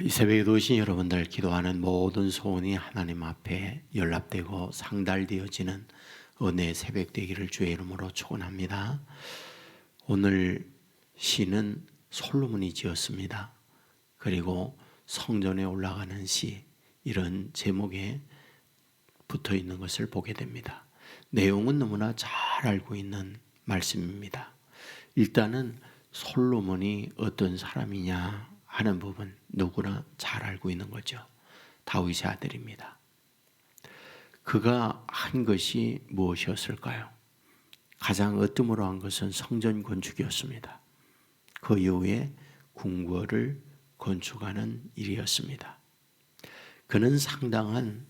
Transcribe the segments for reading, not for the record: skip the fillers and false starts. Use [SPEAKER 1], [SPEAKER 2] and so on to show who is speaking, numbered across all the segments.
[SPEAKER 1] 이 새벽에도 오신 여러분들, 기도하는 모든 소원이 하나님 앞에 연락되고 상달되어지는 은혜의 새벽 되기를 주의 이름으로 축원합니다. 오늘 시는 솔로몬이 지었습니다. 그리고 성전에 올라가는 시, 이런 제목에 붙어 있는 것을 보게 됩니다. 내용은 너무나 잘 알고 있는 말씀입니다. 일단은 솔로몬이 어떤 사람이냐 하는 부분 누구나 잘 알고 있는 거죠. 다윗의 아들입니다. 그가 한 것이 무엇이었을까요? 가장 으뜸으로 한 것은 성전 건축이었습니다. 그 이후에 궁궐을 건축하는 일이었습니다. 그는 상당한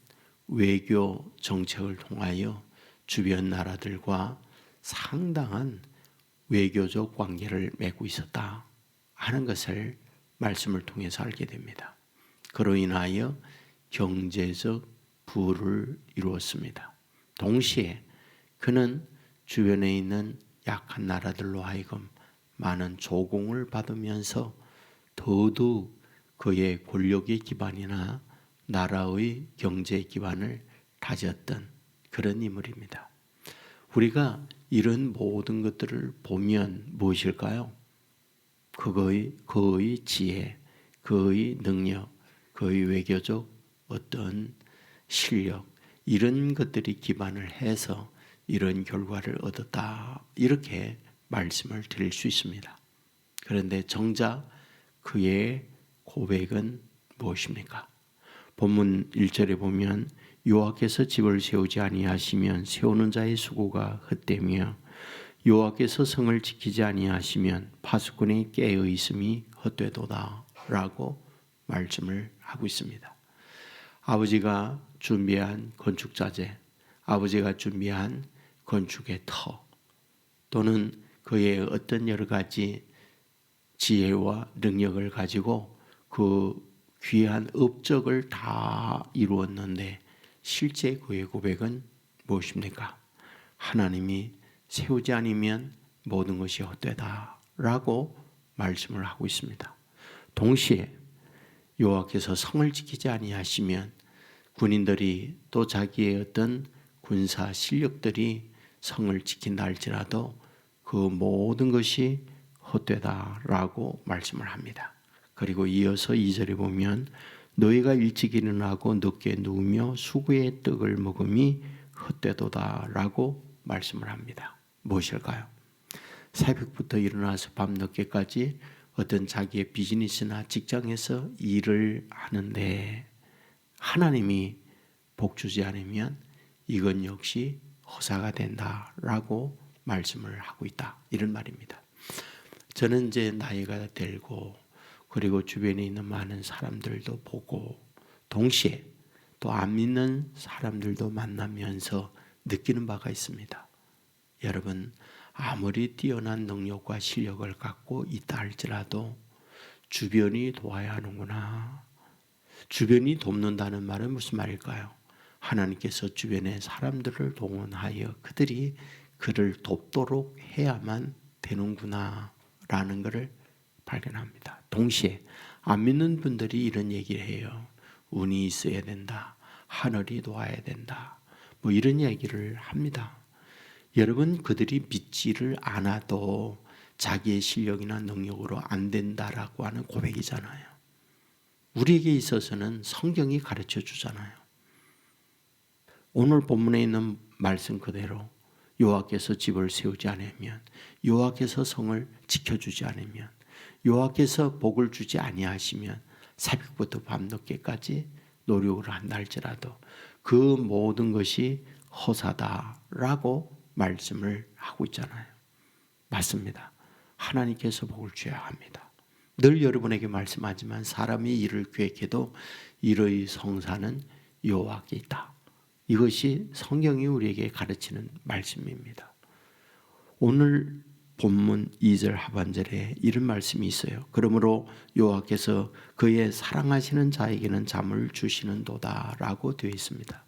[SPEAKER 1] 외교 정책을 통하여 주변 나라들과 상당한 외교적 관계를 맺고 있었다 하는 것을 말씀을 통해서 알게 됩니다. 그로 인하여 경제적 부를 이루었습니다. 동시에 그는 주변에 있는 약한 나라들로 하여금 많은 조공을 받으면서 더더욱 그의 권력의 기반이나 나라의 경제 기반을 다졌던 그런 인물입니다. 우리가 이런 모든 것들을 보면 무엇일까요? 그의 지혜, 그의 능력, 그의 외교적 어떤 실력, 이런 것들이 기반을 해서 이런 결과를 얻었다, 이렇게 말씀을 드릴 수 있습니다. 그런데 정작 그의 고백은 무엇입니까? 본문 1절에 보면 여호와께서 집을 세우지 아니하시면 세우는 자의 수고가 헛되며 여호와께서 성을 지키지 아니하시면 파수꾼의 깨어 있음이 헛되도다 라고 말씀을 하고 있습니다. 아버지가 준비한 건축자재, 아버지가 준비한 건축의 터, 또는 그의 어떤 여러 가지 지혜와 능력을 가지고 그 귀한 업적을 다 이루었는데 실제 그의 고백은 무엇입니까? 하나님이 세우지 않으면 모든 것이 헛되다라고 말씀을 하고 있습니다. 동시에 여호와께서 성을 지키지 아니하시면 군인들이 또 자기의 어떤 군사 실력들이 성을 지킨다 할지라도 그 모든 것이 헛되다라고 말씀을 합니다. 그리고 이어서 2절에 보면 너희가 일찍 일어나고 늦게 누우며 수구의 떡을 먹음이 헛되도다라고 말씀을 합니다. 무엇일까요? 새벽부터 일어나서 밤늦게까지 어떤 자기의 비즈니스나 직장에서 일을 하는데 하나님이 복 주지 않으면 이건 역시 허사가 된다라고 말씀을 하고 있다, 이런 말입니다. 저는 이제 나이가 들고 그리고 주변에 있는 많은 사람들도 보고 동시에 또 안 믿는 사람들도 만나면서 느끼는 바가 있습니다. 여러분, 아무리 뛰어난 능력과 실력을 갖고 있다 할지라도 주변이 도와야 하는구나. 주변이 돕는다는 말은 무슨 말일까요? 하나님께서 주변에 사람들을 동원하여 그들이 그를 돕도록 해야만 되는구나 라는 것을 발견합니다. 동시에 안 믿는 분들이 이런 얘기를 해요. 운이 있어야 된다, 하늘이 도와야 된다, 뭐 이런 얘기를 합니다. 여러분, 그들이 믿지를 않아도 자기의 실력이나 능력으로 안 된다라고 하는 고백이잖아요. 우리에게 있어서는 성경이 가르쳐 주잖아요. 오늘 본문에 있는 말씀 그대로 여호와께서 집을 세우지 않으면, 여호와께서 성을 지켜주지 않으면, 여호와께서 복을 주지 아니하시면 새벽부터 밤늦게까지 노력을 한다 할지라도 그 모든 것이 허사다라고 말씀을 하고 있잖아요. 맞습니다. 하나님께서 복을 주어야 합니다. 늘 여러분에게 말씀하지만 사람이 일을 계획해도 일의 성사는 여호와께 있다. 이것이 성경이 우리에게 가르치는 말씀입니다. 오늘 본문 2절 하반절에 이런 말씀이 있어요. 그러므로 여호와께서 그의 사랑하시는 자에게는 잠을 주시는도다라고 되어 있습니다.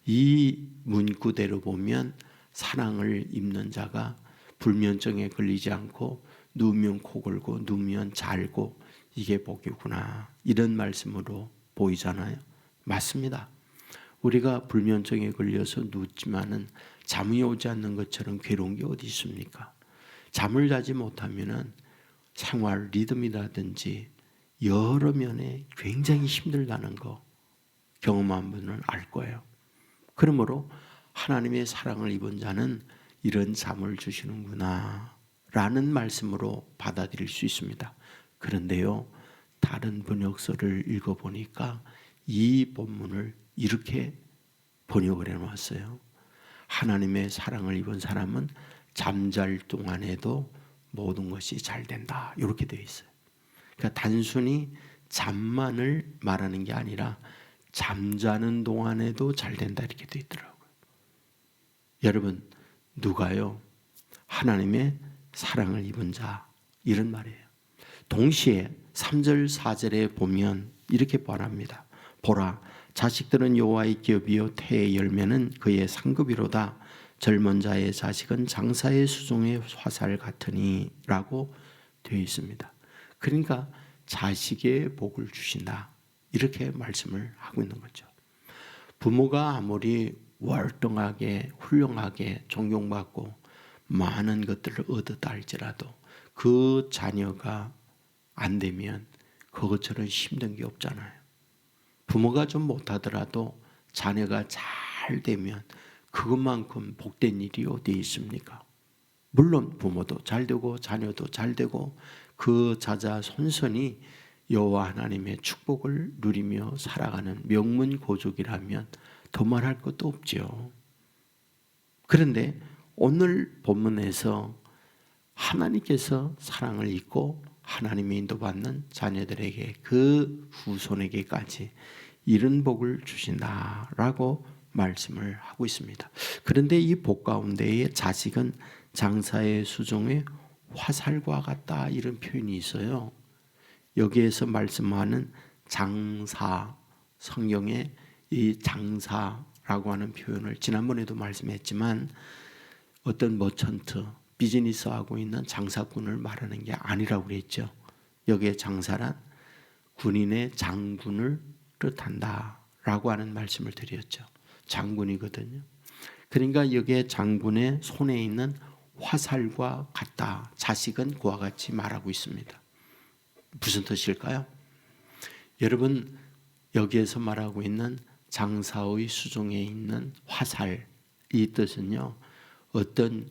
[SPEAKER 1] 이 문구대로 보면 사랑을 입는 자가 불면증에 걸리지 않고 누우면 코 골고 누우면 잘고 이게 복이구나. 이런 말씀으로 보이잖아요. 맞습니다. 우리가 불면증에 걸려서 눕지만은 잠이 오지 않는 것처럼 괴로운 게 어디 있습니까? 잠을 자지 못하면은 생활 리듬이라든지 여러 면에 굉장히 힘들다는 거 경험한 분은 알 거예요. 그러므로 하나님의 사랑을 입은 자는 이런 잠을 주시는구나 라는 말씀으로 받아들일 수 있습니다. 그런데요, 다른 번역서를 읽어보니까 이 본문을 이렇게 번역을 해놓았어요. 하나님의 사랑을 입은 사람은 잠잘 동안에도 모든 것이 잘 된다, 이렇게 되어 있어요. 그러니까 단순히 잠만을 말하는 게 아니라 잠자는 동안에도 잘 된다, 이렇게 되어 있더라고요. 여러분, 누가요? 하나님의 사랑을 입은 자, 이런 말이에요. 동시에 3절 4절에 보면 이렇게 말합니다. 보라, 자식들은 여호와의 기업이요 태의 열매는 그의 상급이로다. 젊은 자의 자식은 장사의 수종의 화살 같으니 라고 되어 있습니다. 그러니까 자식의 복을 주신다, 이렇게 말씀을 하고 있는 거죠. 부모가 아무리 월등하게 훌륭하게 존경받고 많은 것들을 얻었다 할지라도 그 자녀가 안 되면 그것처럼 힘든 게 없잖아요. 부모가 좀 못하더라도 자녀가 잘 되면 그것만큼 복된 일이 어디 있습니까? 물론 부모도 잘 되고 자녀도 잘 되고 그 자자손손이 여호와 하나님의 축복을 누리며 살아가는 명문고족이라면 더 말할 것도 없죠. 그런데 오늘 본문에서 하나님께서 사랑을 입고 하나님의 인도받는 자녀들에게 그 후손에게까지 이런 복을 주신다라고 말씀을 하고 있습니다. 그런데 이 복 가운데에 자식은 장사의 수종의 화살과 같다, 이런 표현이 있어요. 여기에서 말씀하는 장사, 성경에 이 장사라고 하는 표현을 지난번에도 말씀했지만 어떤 머천트, 비즈니스하고 있는 장사꾼을 말하는 게 아니라고 그랬죠. 여기에 장사란 군인의 장군을 뜻한다라고 하는 말씀을 드렸죠. 장군이거든요. 그러니까 여기에 장군의 손에 있는 화살과 같다. 자식은 그와 같이 말하고 있습니다. 무슨 뜻일까요? 여러분, 여기에서 말하고 있는 장사의 수종에 있는 화살, 이 뜻은요, 어떤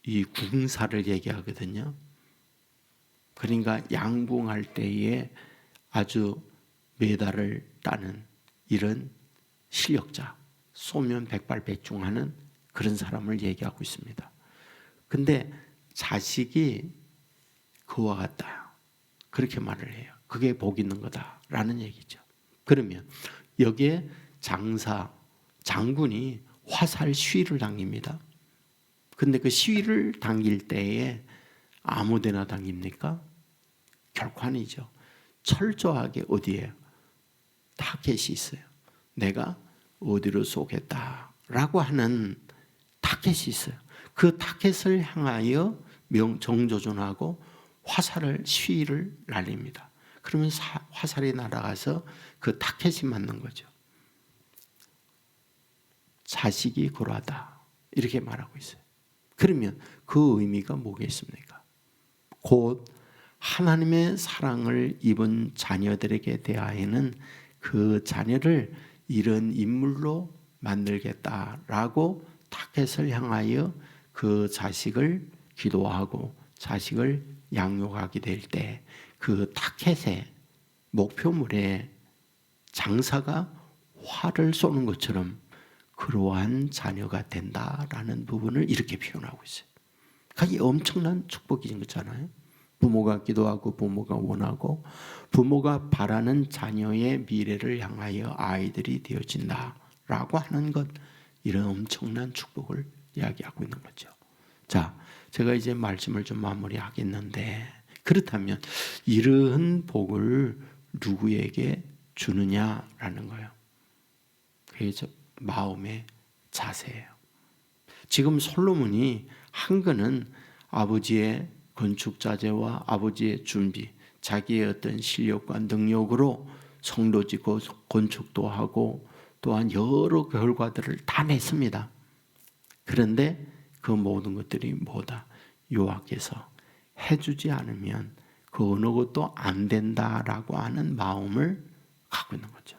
[SPEAKER 1] 이 궁사를 얘기하거든요. 그러니까 양궁할 때에 아주 메달을 따는 이런 실력자, 쏘면 백발백중하는 그런 사람을 얘기하고 있습니다. 근데 자식이 그와 같다, 그렇게 말을 해요. 그게 복 있는 거다라는 얘기죠. 그러면 여기에 장사, 장군이 화살 시위를 당깁니다. 근데 그 시위를 당길 때에 아무데나 당깁니까? 결코 아니죠. 철저하게 어디에 타켓이 있어요. 내가 어디로 쏘겠다라고 하는 타켓이 있어요. 그 타켓을 향하여 정조준하고 화살을 시위를 날립니다. 그러면 화살이 날아가서 그 타켓이 맞는 거죠. 자식이 그러하다, 이렇게 말하고 있어요. 그러면 그 의미가 뭐겠습니까? 곧 하나님의 사랑을 입은 자녀들에게 대하여는 그 자녀를 이런 인물로 만들겠다라고 타켓을 향하여 그 자식을 기도하고 자식을 양육하게 될 때 그 타켓의 목표물에 장사가 활을 쏘는 것처럼 그러한 자녀가 된다라는 부분을 이렇게 표현하고 있어요. 그게 엄청난 축복인 거잖아요. 부모가 기도하고 부모가 원하고 부모가 바라는 자녀의 미래를 향하여 아이들이 되어진다라고 하는 것, 이런 엄청난 축복을 이야기하고 있는 거죠. 자, 제가 이제 말씀을 좀 마무리하겠는데, 그렇다면 이러한 복을 누구에게 주느냐라는 거예요. 그게 마음의 자세예요. 지금 솔로몬이 한 거는 아버지의 건축 자재와 아버지의 준비, 자기의 어떤 실력과 능력으로 성도 짓고 건축도 하고 또한 여러 결과들을 다 냈습니다. 그런데 그 모든 것들이 뭐다? 여호와께서 해주지 않으면 그 어느 것도 안 된다라고 하는 마음을 갖고 있는 거죠.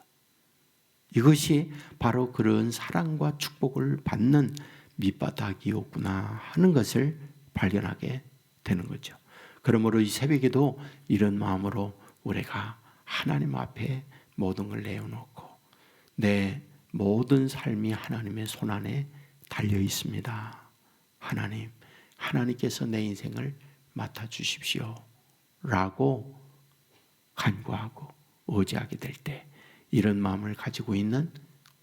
[SPEAKER 1] 이것이 바로 그런 사랑과 축복을 받는 밑바닥이었구나 하는 것을 발견하게 되는 거죠. 그러므로 이 새벽에도 이런 마음으로 우리가 하나님 앞에 모든 걸 내어놓고 내 모든 삶이 하나님의 손안에 달려 있습니다. 하나님께서 내 인생을 맡아주십시오 라고 간구하고 의지하게 될 때 이런 마음을 가지고 있는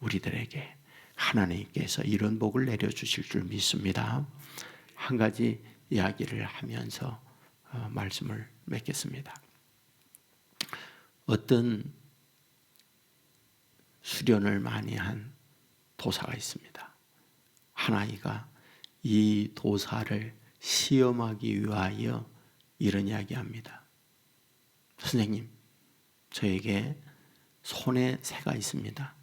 [SPEAKER 1] 우리들에게 하나님께서 이런 복을 내려주실 줄 믿습니다. 한 가지 이야기를 하면서 말씀을 맺겠습니다. 어떤 수련을 많이 한 도사가 있습니다. 한 아이가 이 도사를 시험하기 위하여 이런 이야기합니다. 선생님, 저에게 손에 새가 있습니다.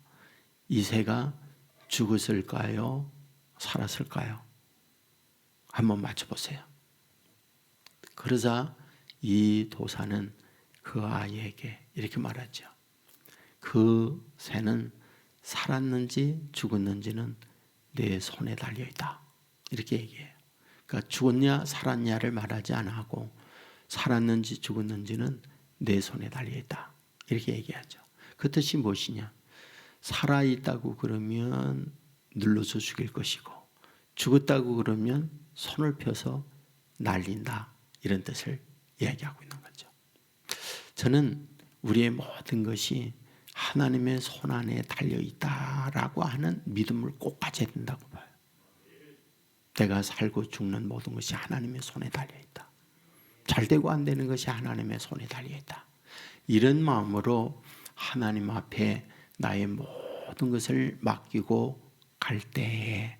[SPEAKER 1] 이 새가 죽었을까요? 살았을까요? 한번 맞춰보세요. 그러자 이 도사는 그 아이에게 이렇게 말하죠. 그 새는 살았는지 죽었는지는 내 손에 달려있다. 이렇게 얘기해요. 그러니까 죽었냐 살았냐를 말하지 않고 살았는지 죽었는지는 내 손에 달려있다. 이렇게 얘기하죠. 그 뜻이 무엇이냐? 살아있다고 그러면 눌러서 죽일 것이고 죽었다고 그러면 손을 펴서 날린다. 이런 뜻을 이야기하고 있는 거죠. 저는 우리의 모든 것이 하나님의 손안에 달려있다라고 하는 믿음을 꼭 가져야 된다고 봐요. 내가 살고 죽는 모든 것이 하나님의 손에 달려있다. 잘 되고 안 되는 것이 하나님의 손에 달려있다. 이런 마음으로 하나님 앞에 나의 모든 것을 맡기고 갈 때에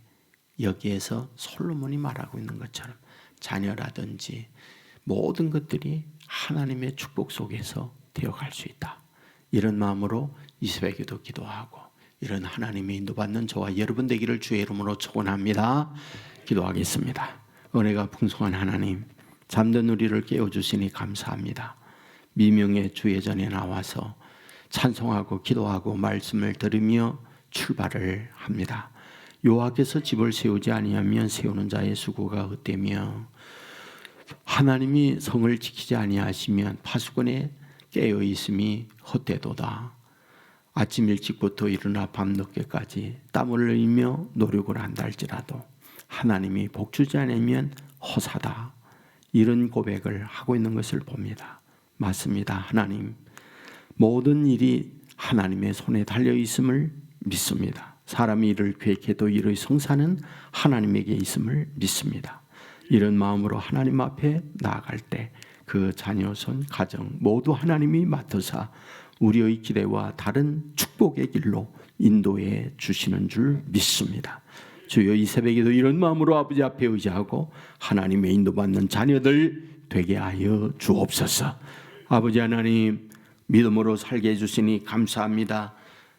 [SPEAKER 1] 여기에서 솔로몬이 말하고 있는 것처럼 자녀라든지 모든 것들이 하나님의 축복 속에서 되어갈 수 있다. 이런 마음으로 이 새벽에도 기도하고 이런 하나님의 인도받는 저와 여러분 되기를 주의 이름으로 축원합니다. 기도하겠습니다. 은혜가 풍성한 하나님, 잠든 우리를 깨워주시니 감사합니다. 미명의 주의 전에 나와서 찬송하고 기도하고 말씀을 들으며 출발을 합니다. 여호와께서 집을 세우지 아니하면 세우는 자의 수고가 헛되며 하나님이 성을 지키지 아니하시면 파수꾼의 깨어 있음이 헛되도다. 아침 일찍부터 일어나 밤늦게까지 땀을 흘리며 노력을 한다 할지라도 하나님이 복주지 않으면 허사다. 이런 고백을 하고 있는 것을 봅니다. 맞습니다. 하나님, 모든 일이 하나님의 손에 달려 있음을 믿습니다. 사람이 일을 계획해도 일의 성사는 하나님에게 있음을 믿습니다. 이런 마음으로 하나님 앞에 나아갈 때 그 자녀 손 가정 모두 하나님이 맡으사 우리의 기대와 다른 축복의 길로 인도해 주시는 줄 믿습니다. 주여, 이 새벽에도 이런 마음으로 아버지 앞에 의지하고 하나님의 인도받는 자녀들 되게 하여 주옵소서. 아버지 하나님, 믿음으로 살게 해주시니 감사합니다.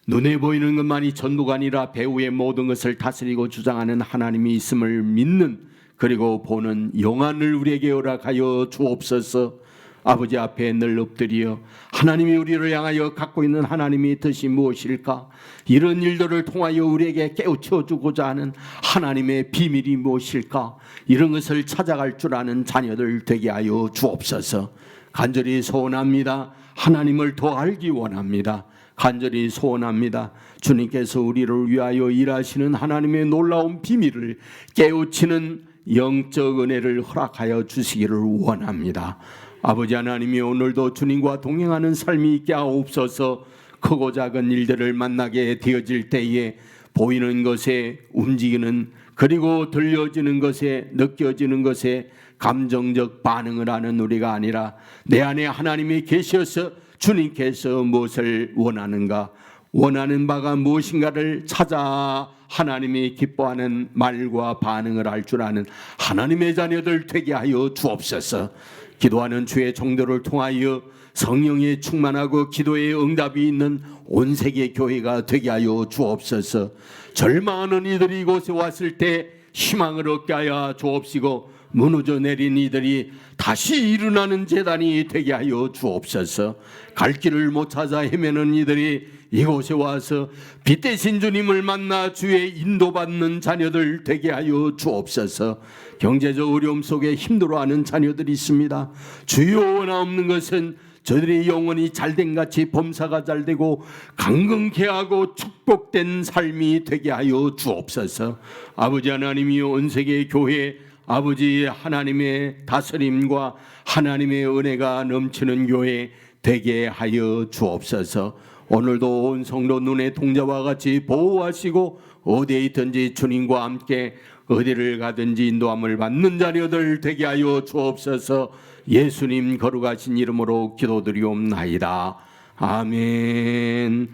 [SPEAKER 1] 눈에 보이는 것만이 전부가 아니라 배후의 모든 것을 다스리고 주장하는 하나님이 있음을 믿는, 그리고 보는 영안을 우리에게 허락하여 주옵소서. 아버지 앞에 늘 엎드려 하나님이 우리를 향하여 갖고 있는 하나님의 뜻이 무엇일까? 이런 일들을 통하여 우리에게 깨우쳐 주고자 하는 하나님의 비밀이 무엇일까? 이런 것을 찾아갈 줄 아는 자녀들 되게 하여 주옵소서. 간절히 소원합니다. 하나님을 더 알기 원합니다. 간절히 소원합니다. 주님께서 우리를 위하여 일하시는 하나님의 놀라운 비밀을 깨우치는 영적 은혜를 허락하여 주시기를 원합니다. 아버지 하나님이 오늘도 주님과 동행하는 삶이 있게 하옵소서. 크고 작은 일들을 만나게 되어질 때에 보이는 것에 움직이는, 그리고 들려지는 것에 느껴지는 것에 감정적 반응을 하는 우리가 아니라 내 안에 하나님이 계셔서 주님께서 무엇을 원하는가, 원하는 바가 무엇인가를 찾아 하나님이 기뻐하는 말과 반응을 할 줄 아는 하나님의 자녀들 되게 하여 주옵소서. 기도하는 주의 종들을 통하여 성령에 충만하고 기도의 응답이 있는 온 세계 교회가 되게 하여 주옵소서. 절망하는 이들이 이곳에 왔을 때 희망을 얻게 하여 주옵시고, 무너져 내린 이들이 다시 일어나는 재단이 되게 하여 주옵소서. 갈 길을 못 찾아 헤매는 이들이 이곳에 와서 빛 대신 주님을 만나 주의 인도받는 자녀들 되게 하여 주옵소서. 경제적 어려움 속에 힘들어하는 자녀들이 있습니다. 주여, 원하옵는 것은 저들의 영혼이 잘된 같이 범사가 잘되고 강건케 하고 축복된 삶이 되게 하여 주옵소서. 아버지 하나님이여, 온 세계 교회 아버지 하나님의 다스림과 하나님의 은혜가 넘치는 교회 되게 하여 주옵소서. 오늘도 온 성도 눈의 동자와 같이 보호하시고, 어디에 있든지 주님과 함께 어디를 가든지 인도함을 받는 자녀들 되게 하여 주옵소서. 예수님 거룩하신 이름으로 기도드리옵나이다. 아멘.